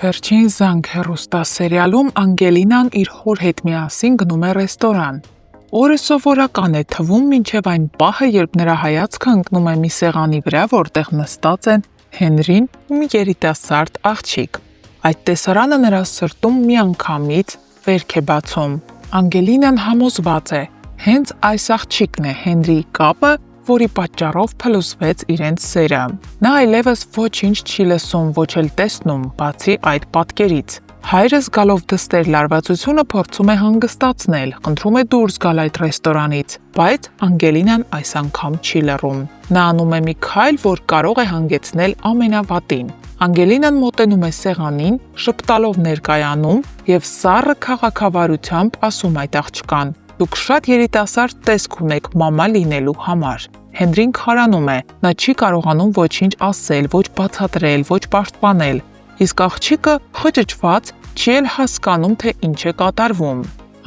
Վերջին զանգ հեռուստասերիալում Անգելինան իր հոր հետ միասին գնում է ռեստորան։ Օրը սովորական է թվում մինչև այն պահը, երբ նրա հայացքը ընկնում է մի սեղանի վրա, որտեղ նստած են Հենրին ու մի երիտասարդ աղջիկ։ Այդ տեսարանը նրա սրտում միանգամից վերք է բացում։ Անգելինան համոզված է, հենց այս աղջիկն է Հենրիի կապը, որի պատճառով փլուզվեց իրենց սերը։ Նա այլևս ոչինչ չի լսում, ոչ էլ տեսնում, բացի այդ պատկերից։ Հայրը զգալով դստեր լարվածությունը փորձում է հանգստացնել, խնդրում է դուրս գալ այդ ռեստորանից, բայց Անգելինան այս անգամ չի լռում։ Նա անում է մի քայլ, որ կարող է հանգեցնել ամենավատին։ Անգելինան մոտենում է սեղանին, շպտալով ներկայանում եւ սառը քաղաքավարությամբ ասում այդ աղջկան. «Դուք շատ երիտասարդ տեսք ունեք մամա լինելու համար»։ Հենրին քարանում է, նա չի կարողանում ոչինչ ասել, ոչ բացատրել, ոչ պաշտպանել, իսկ աղջիկը խճճված չի էլ հասկանում, թե ինչ է կատարվում։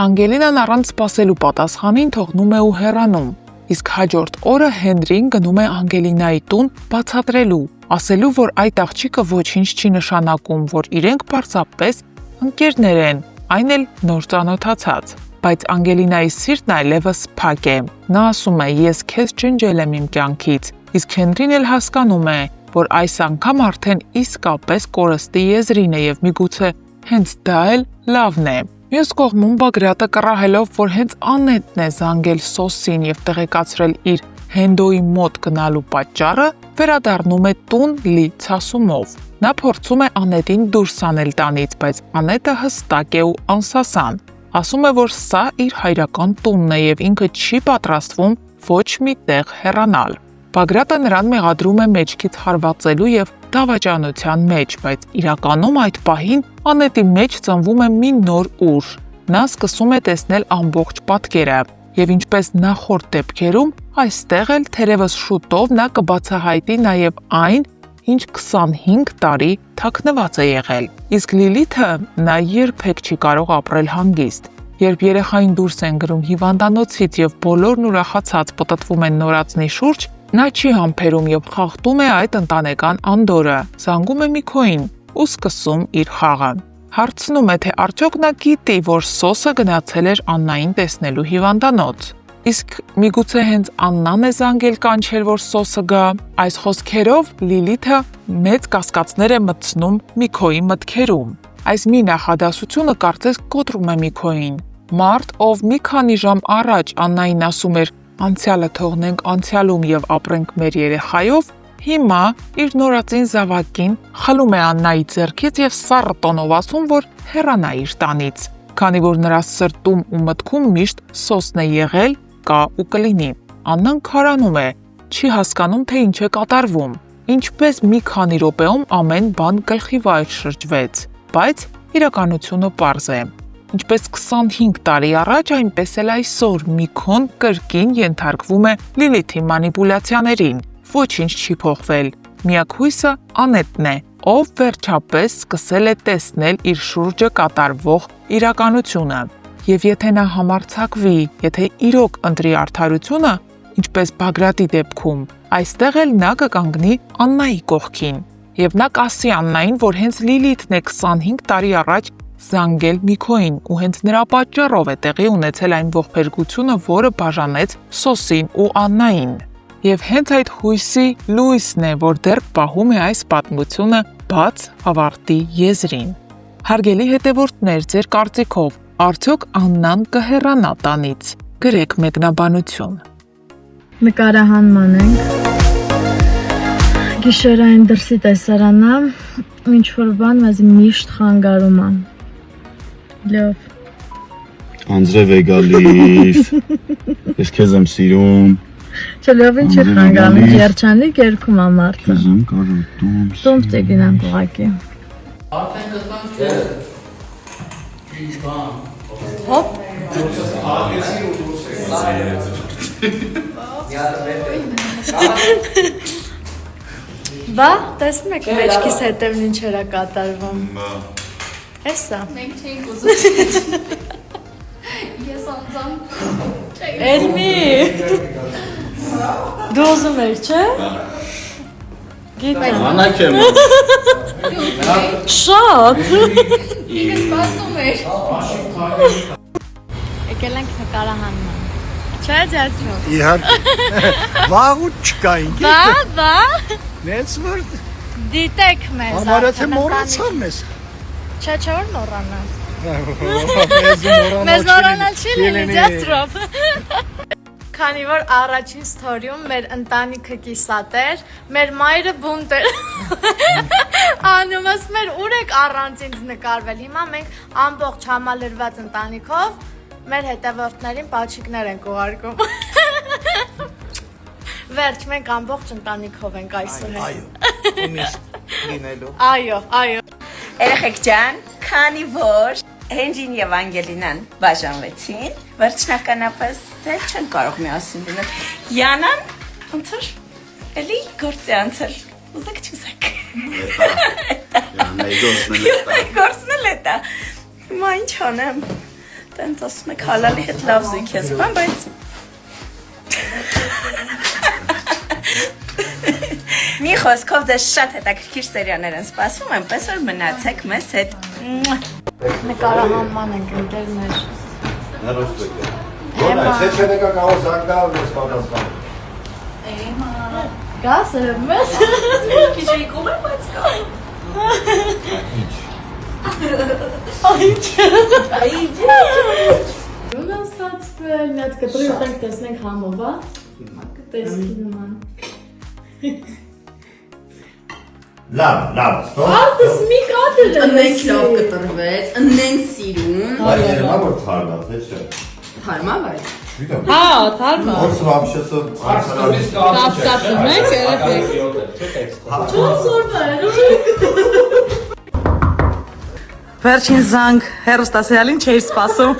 Անգելինան առանց սպասելու պատասխանին թողնում է ու հեռանում, իսկ հաջորդ օրը Հենրին գնում է Անգելինայի տուն բացատրելու, ասելու, որ այդ աղջիկը ոչինչ չի նշանակում, որ իրենք պարզապես ընկերներ են, այն էլ նոր ծանոթացած։ Բայց Անգելինայի սիրտն այլևս փակ է։ Նա ասում է. «Ես քեզ ջնջել եմ իմ կյանքից», իսկ Հենրին էլ հասկանում է, որ այս անգամ արդեն իսկապես կորստի եզրին է եւ միգուցե հենց դա էլ լավն է։ Մյուս կողմում Բագրատը կռահելով, որ հենց Անետն է զանգել Սոսին եւ տեղեկացրել իր Հենդոյի մոտ գնալու պատճառը, վերադառնում է տուն լի ցասումով։ Նա փորձում է Անետին դուրս անել տանից, բայց Անետը հստակ է ու անսասան։ Ասում է, որ սա իր հայրական տունն է եւ ինքը չի պատրաստվում ոչ մի տեղ հեռանալ։ Բագրատը նրան մեղադրում է մեջքից հարվածելու եւ դավաճանության մեջ, բայց իրականում այդ պահին Անետի մեջ ծնվում է մի նոր ուժ։ Նա սկսում է տեսնել ամբողջ պատկերը եւ ինչպես նախորդ դեպքերում, այստեղ էլ թերևս շուտով նա կբացահայտի նաեւ այն, ինչ 25 տարի թաքնված է եղել։ Իսկ Լիլիթը նա երբեք չի կարող ապրել հանգիստ։ Երբ երեխային դուրս են գրում հիվանդանոցից եւ բոլորն ուրախացած պտտվում են նորածնի շուրջ, նա չի համբերում եւ խախտում է այդ ընտանեկան անդորը, զանգում է Միքոին ու սկսում իր խաղը։ Հարցնում է, թե արդյոք նա գիտի, որ Սոսը գնացել էր Աննային տեսնելու հիվանդանոց։ Իսկ միգուցե հենց Աննան է զանգել կանչել, որ Սոսը գա։ Այս խոսքերով Լիլիթը մեծ կասկածներ է մտցնում Միքոյի մտքերում։ Այս մի նախադասությունը կարծես կոտրում է Միքոյին։ Մարդ, ով մի քանի ժամ առաջ Աննային ասում էր անցյալը թողնենք անցյալում եւ ապրենք մեր երեխայով, հիմա իր նորածին զավակին խլում է Աննայի ձեռքից եւ սառը տոնով ասում, որ հեռանա իր տանից, քանի որ նրա սրտում ու մտքում միշտ Սոսն է եղել, կա ու կլինի։ Աննան քարանում է, չի հասկանում, թե ինչ է կատարվում։ Ինչպես մի քանի րոպեում ամեն բան գլխի վայր շրջվեց, բայց իրականությունը պարզ է։ Ինչպես 25 տարի առաջ, այնպես էլ այսօր Միքոն կրկին ենթարկվում է Լիլիթի մանիպուլյացիաներին։ Ոչինչ չի փոխվել։ Միակ հույսը Անետն է, ով վերջապես սկսել է տեսնել իր շուրջը կատարվող իրականությունը։ Եվ եթե նա համարձակվի, եթե իրոք ընտրի արդարությունը, ինչպես Բագրատի դեպքում, այստեղ էլ նա կկանգնի Աննայի կողքին։ Եվ նա կասի Աննային, որ հենց Լիլիթն է 25 տարի առաջ զանգել Միքոին ու հենց նրա պատճառով է տեղի ունեցել այն ողբերգությունը, որը բաժանեց Սոսին ու Աննային։ Եվ հենց այդ հույսի լույսն է, որ դեռ պահում է այս պատմությունը բաց ավարտի եզրին։ Հարգելի հետևորդներ, ձեր կարծիքով արդյոք Աննան կհեռանա տանից։ Գրեք մեկնաբանություն։ Նկարահանման ենք։ Գիշերային դրսի տեսարանա, ինչ որ բան մեզ միշտ խանգարում է։ Լավ։ Անձրև է գալիս։ Ես քեզ եմ սիրում։ Չէ, լավ ինչ է խանգարում, երջանիկ երգում է մարդը։ Քեզ եմ կարոտում։ Տոմս տեգինանք ուղակի։ Արդեն գտանք չէ։ Ինչ բան։ Հոպ։ Ագեսի ու դուրս է։ Բա, տեսնում եք մեջքիս հետևն ինչ էր կատարվում։ Էսա։ Մենք չենք ուզում։ Ես անձամ Էլմի։ Դու ուզում ես, չէ՞։ Անակ եմ։ Շատ։ Ինքը սպասում էր։ Եկել ենք նկարահանման։ Չէ, ջացրով։ Իհարկե։ Վաղուց չկա ինքի։ Բա։ Նենց որ Դիտեք մեզ։ համարը թե արդեն մոռացան մեզ։ Չէ, չէ, որ մոռանալ։ Մեզ Մեզ մոռանալ չի լինի ջացրով։ Քանի որ առաջին ստորիում մեր ընտանիքը կիսատ էր, մեր մայրը բունտ էր։ Անում ասում էր ուր եք առանց ինձ նկարվել։ Հիմա մենք ամբողջ համալրված ընտանիքով մեր հետևորդներին պաչիկներ ենք ուղարկում։ Վերջ, մենք ամբողջ ընտանիքով ենք այսօր։ Այո։ Ումիշ լինելու։ Այո։ Երեխեք ջան, քանի որ Հենջին եւ Անգելինան բաժանվեցին, վերջնականապես դեռ չեն կարող միասին լինել։ Յանան ոնց որ էլի գործի անցել։ Ուզեք չուզեք։ Գործն էլ է դա։ Հիմա ինչ անեմ։ Տենց ասում եք հալալի հետ լավ զույգ ես, բայց մի խոսքով դες շատ հետաքրքիր սերիաներ են սպասվում, այնպես որ մնացեք մեզ հետ։ Նկարահանման ենք ընկերներ։ Գաս մեզ։ Քիչի կում է բայց կա։ Ո՞ւն ստացվել, մի հատ կտրի ուտենք տեսնենք համով, հա։ Տեսքի նման։ Լավ, ստոպ։ Արտս մի կադր է։ Ըննենք լավ կտրվեց, ըննեն սիրուն։ Բայց երևա որ թարմա, թե չէ։ Հարմա վայ։ Հա, թարմա։ Որ սվամշեսը Կասկածում եք, երեխեք։ Չոս օրվա էր։ Վերջին զանգ հերոստասերիալին չէի սպասում։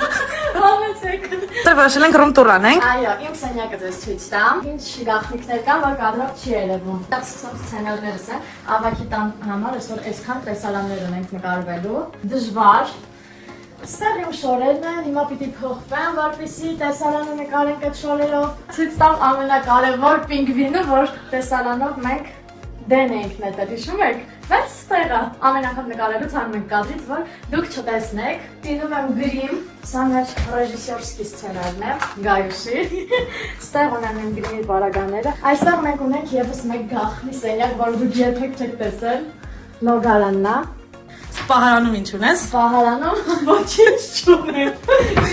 Համեցեք։ Դեռ որոշել ենք ռում տուր անենք։ Այո, իմ սենյակը ձեզ ցույց տամ։ Ինչ գաղտնիքներ կան, որ կադրով չի երևում։ Սկսում սցենարներս են, ավակի տան համար այսօր այսքան տեսարաններ ունենք նկարվելու։ Դժվար։ Ստեղ իմ շորերն են, հիմա պիտի փոխվեն, որպեսզի տեսարանը նկարենք այդ շորերով։ Ցույց տամ ամենակարևոր պինգվինը, որ տեսարանով մենք դեն ենք նետել, հիշում եք։ Բայց ստեղը ամեն անգամ նկարելուց հանում ենք կադրից, որ դուք չտեսնեք։ Դինում եմ գրիմ, սա մեր ռեժիսորսկի սցենարն է, Գայուշի։ Ստեղ ունեմ իմ գրիմի բարագաները։ Այստեղ մենք ունենք եւս մեկ գաղտնի սենյակ, որ դուք երբեք չեք տեսել։ Լոգարանն է։ Պահարանում ինչ ունես։ Պահարանում ոչինչ չունեմ։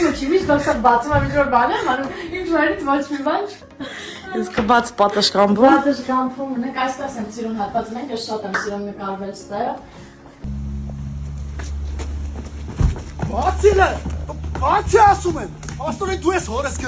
Ինչի՞ միշտ դասը բացում եմ ինչ-որ բան եմ անում, ինչ վարից ոչ մի բան։ Իսկ բաց պատշգամբում։ Պատշգամբում ունենք, այսպես եմ սիրուն հատված ունենք, ես շատ եմ սիրում նկարվել ստեղ։ Բացիլը, բացի ասում եմ, աստորեն դու ես հորս